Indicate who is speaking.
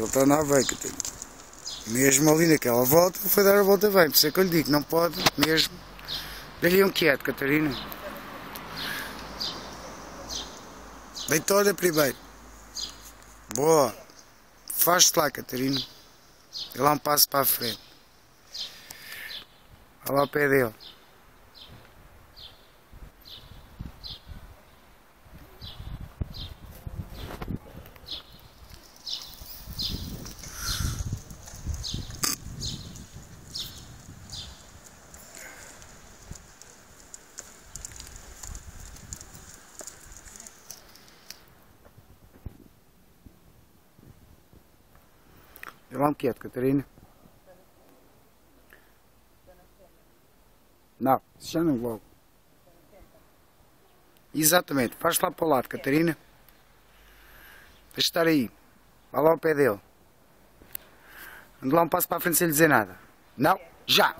Speaker 1: ele está a andar bem, Catarina. Mesmo ali naquela volta, foi dar a volta bem. Por isso é que eu lhe digo, não pode mesmo. Dê-lhe um quieto, Catarina. Deita olha primeiro. Boa. Faz-te lá, Catarina. Dê lá um passo para a frente. Olha lá ao pé dele. Dê lá um quieto, Catarina. Não, já não logo. Exatamente, faz lá para o lado, Catarina. Deixa estar aí. Vai lá ao pé dele. Ande lá um passo para a frente sem lhe dizer nada. Não, já!